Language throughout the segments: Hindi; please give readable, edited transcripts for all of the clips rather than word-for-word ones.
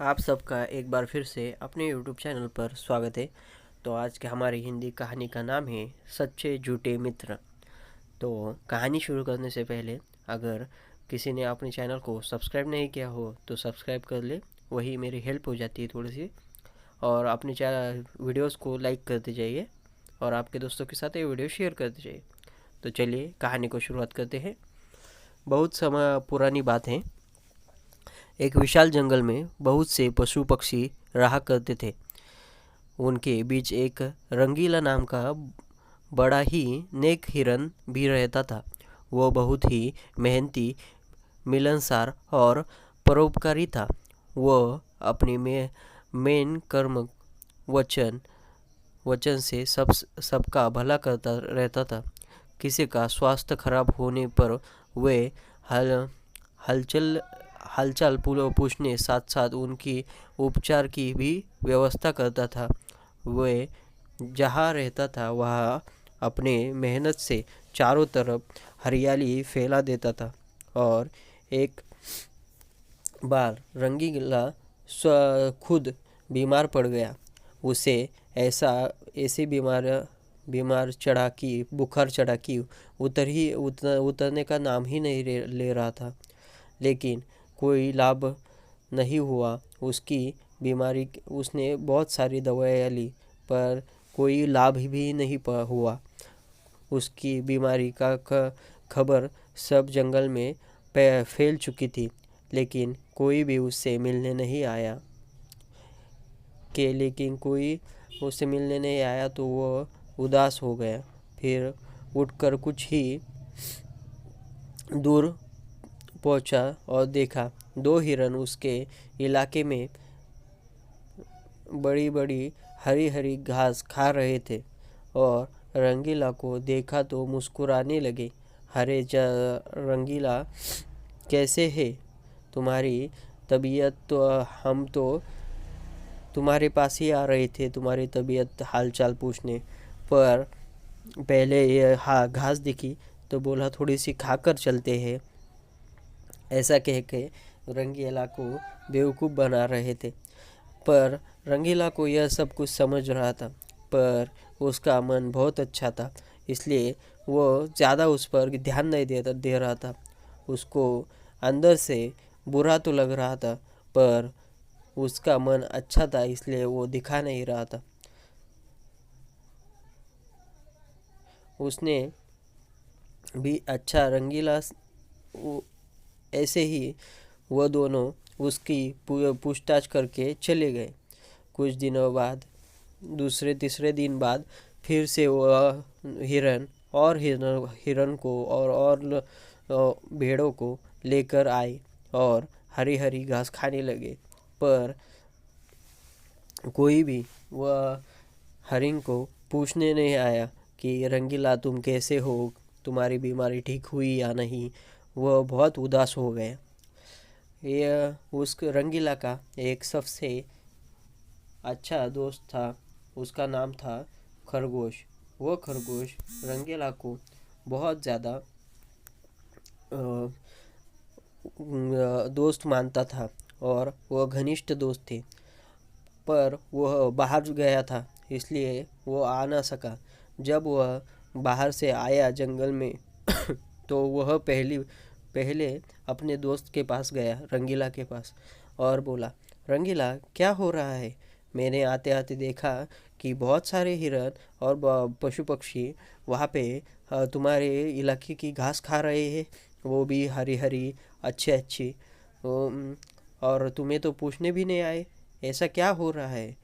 आप सबका एक बार फिर से अपने यूट्यूब चैनल पर स्वागत है। तो आज के हमारी हिंदी कहानी का नाम है सच्चे झूठे मित्र। तो कहानी शुरू करने से पहले अगर किसी ने अपने चैनल को सब्सक्राइब नहीं किया हो तो सब्सक्राइब कर ले, वही मेरी हेल्प हो जाती है थोड़ी सी। और अपने चैनल वीडियोस को लाइक करते जाइए और आपके दोस्तों के साथ ये वीडियो शेयर करते जाइए। तो चलिए कहानी को शुरुआत करते हैं। बहुत समय पुरानी बात है। एक विशाल जंगल में बहुत से पशु पक्षी रहा करते थे। उनके बीच एक रंगीला नाम का बड़ा ही नेक हिरन भी रहता था। वो बहुत ही मेहनती, मिलनसार और परोपकारी था। वो अपनी मेन कर्म वचन वचन से सबका भला करता रहता था। किसी का स्वास्थ्य खराब होने पर वे हल हलचल हालचाल पूछने साथ साथ उनकी उपचार की भी व्यवस्था करता था। वे जहाँ रहता था वहाँ अपने मेहनत से चारों तरफ हरियाली फैला देता था। और एक बार रंगीला खुद बीमार पड़ गया। उसे ऐसा ऐसी बीमार चढ़ा कि बुखार चढ़ा कि उतरने का नाम ही नहीं ले रहा था। लेकिन कोई लाभ नहीं हुआ। उसकी बीमारी उसने बहुत सारी दवाइयाँ ली पर कोई लाभ भी नहीं हुआ। उसकी बीमारी का खबर सब जंगल में फैल चुकी थी, लेकिन कोई भी उससे मिलने नहीं आया। लेकिन कोई उससे मिलने नहीं आया तो वो उदास हो गया। फिर उठकर कुछ ही दूर पहुंचा और देखा दो हिरन उसके इलाके में बड़ी बड़ी हरी हरी घास खा रहे थे। और रंगीला को देखा तो मुस्कुराने लगे। अरे रंगीला, कैसे है तुम्हारी तबीयत? तो हम तो तुम्हारे पास ही आ रहे थे तुम्हारी तबीयत हालचाल पूछने, पर पहले ये घास दिखी तो बोला थोड़ी सी खाकर चलते हैं। ऐसा कह के रंगीला को बेवकूफ़ बना रहे थे। पर रंगीला को यह सब कुछ समझ रहा था, पर उसका मन बहुत अच्छा था, इसलिए वो ज़्यादा उस पर ध्यान नहीं दे रहा था। उसको अंदर से बुरा तो लग रहा था, पर उसका मन अच्छा था इसलिए वो दिखा नहीं रहा था। उसने भी अच्छा रंगीला ऐसे ही वह दोनों उसकी पूछताछ करके चले गए। कुछ दिनों बाद, दूसरे तीसरे दिन बाद, फिर से वह हिरन और हिरन को और भेड़ों को लेकर आए और हरी हरी घास खाने लगे। पर कोई भी वह हरिण को पूछने नहीं आया कि रंगीला तुम कैसे हो, तुम्हारी बीमारी ठीक हुई या नहीं। वह बहुत उदास हो गए। यह उस रंगीला का एक सबसे अच्छा दोस्त था। उसका नाम था खरगोश। वह खरगोश रंगीला को बहुत ज़्यादा दोस्त मानता था और वह घनिष्ठ दोस्त थे। पर वह बाहर गया था इसलिए वो आ ना सका। जब वह बाहर से आया जंगल में तो वह पहले अपने दोस्त के पास गया, रंगीला के पास, और बोला, रंगीला क्या हो रहा है? मैंने आते आते देखा कि बहुत सारे हिरन और पशु पक्षी वहाँ पे तुम्हारे इलाके की घास खा रहे हैं, वो भी हरी हरी अच्छी अच्छी। और तुम्हें तो पूछने भी नहीं आए, ऐसा क्या हो रहा है?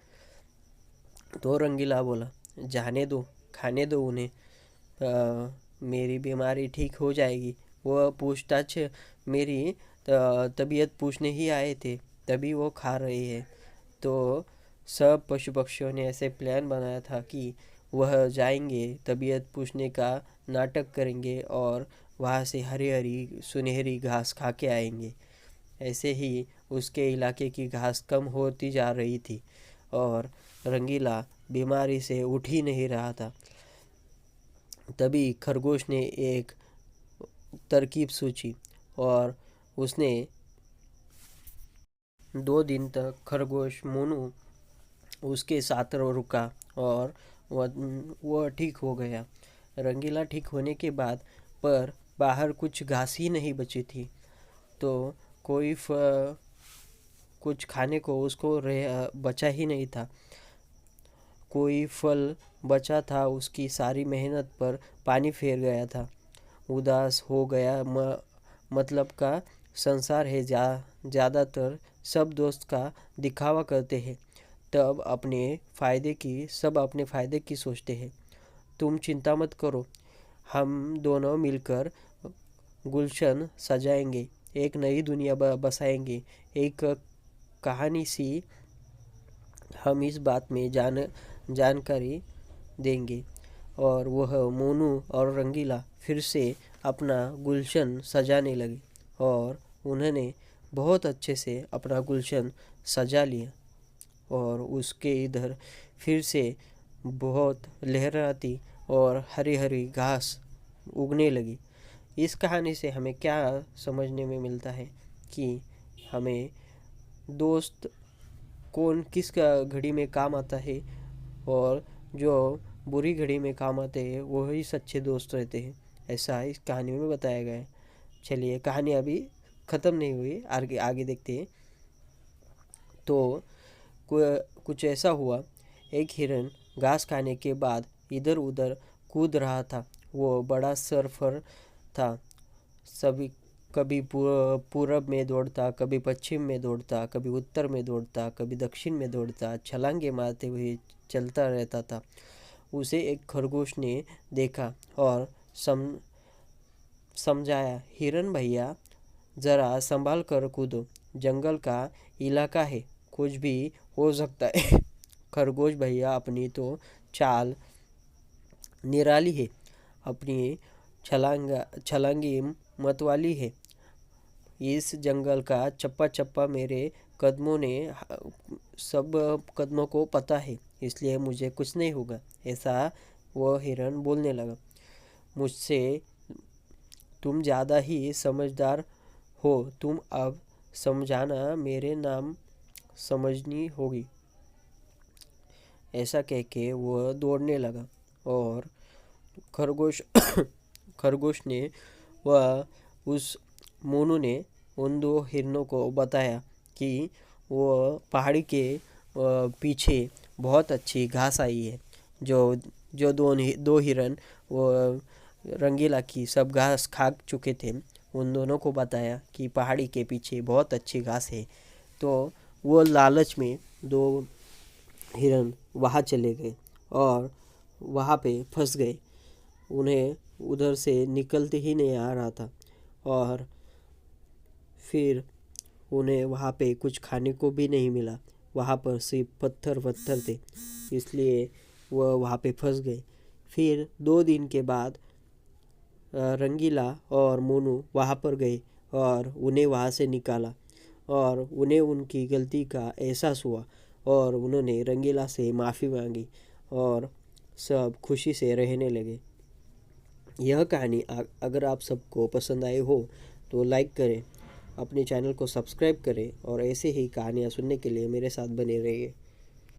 तो रंगीला बोला, जाने दो, खाने दो उन्हें, मेरी बीमारी ठीक हो जाएगी। वो पूछताछ मेरी तबीयत पूछने ही आए थे, तभी वो खा रहे हैं। तो सब पशु पक्षियों ने ऐसे प्लान बनाया था कि वह जाएंगे, तबीयत पूछने का नाटक करेंगे और वहाँ से हरी हरी सुनहरी घास खा के आएंगे। ऐसे ही उसके इलाके की घास कम होती जा रही थी और रंगीला बीमारी से उठ ही नहीं रहा था। तभी खरगोश ने एक तरकीब सोची और उसने 2 दिन तक खरगोश मोनू उसके साथ रुका और वह ठीक हो गया। रंगीला ठीक होने के बाद पर बाहर कुछ घास ही नहीं बची थी, तो कोई कुछ खाने को उसको बचा ही नहीं था। कोई फल बचा था, उसकी सारी मेहनत पर पानी फेर गया था। उदास हो गया। मतलब का संसार है। ज़्यादातर सब दोस्त का दिखावा करते हैं, तब सब अपने फ़ायदे की सोचते हैं। तुम चिंता मत करो, हम दोनों मिलकर गुलशन सजाएंगे, एक नई दुनिया बसाएंगे। एक कहानी सी हम इस बात में जानकारी देंगे। और वह मोनू और रंगीला फिर से अपना गुलशन सजाने लगे और उन्होंने बहुत अच्छे से अपना गुलशन सजा लिया। और उसके इधर फिर से बहुत लहराती और हरी हरी घास उगने लगी। इस कहानी से हमें क्या समझने में मिलता है कि हमें दोस्त कौन किस घड़ी में काम आता है, और जो बुरी घड़ी में काम आते हैं वही सच्चे दोस्त रहते हैं, ऐसा इस कहानी में बताया गया है। चलिए, कहानी अभी ख़त्म नहीं हुई, आगे आगे देखते हैं। तो कुछ ऐसा हुआ, एक हिरन घास खाने के बाद इधर उधर कूद रहा था। वो बड़ा सर्फर था। सभी कभी पूरब में दौड़ता, कभी पश्चिम में दौड़ता, कभी उत्तर में दौड़ता, कभी दक्षिण में दौड़ता, छलांगे मारते हुए चलता रहता था। उसे एक खरगोश ने देखा और समझाया, हिरन भैया ज़रा संभाल कर कूदो, जंगल का इलाका है, कुछ भी हो सकता है। खरगोश भैया अपनी तो चाल निराली है, अपनी छलांगी मतवाली है। इस जंगल का चप्पा चप्पा मेरे कदमों ने सब कदमों को पता है, इसलिए मुझे कुछ नहीं होगा, ऐसा वो हिरन बोलने लगा। मुझसे तुम ज़्यादा ही समझदार हो, तुम अब समझाना मेरे नाम समझनी होगी। ऐसा कह के वो दौड़ने लगा और खरगोश ने वह उस मोनू ने उन 2 हिरनों को बताया कि वो पहाड़ी के पीछे बहुत अच्छी घास आई है। जो 2 हिरन वो रंगीला की सब घास खा चुके थे, उन दोनों को बताया कि पहाड़ी के पीछे बहुत अच्छी घास है। तो वो लालच में 2 हिरन वहाँ चले गए और वहाँ पे फंस गए। उन्हें उधर से निकलते ही नहीं आ रहा था और फिर उन्हें वहाँ पे कुछ खाने को भी नहीं मिला। वहाँ पर सिर्फ पत्थर थे, इसलिए वह वहाँ पे फंस गए। फिर 2 दिन के बाद रंगीला और मोनू वहाँ पर गए और उन्हें वहाँ से निकाला और उन्हें उनकी गलती का एहसास हुआ और उन्होंने रंगीला से माफ़ी मांगी और सब खुशी से रहने लगे। यह कहानी अगर आप सबको पसंद आई हो तो लाइक करें, अपने चैनल को सब्सक्राइब करें और ऐसे ही कहानियाँ सुनने के लिए मेरे साथ बने रहिए।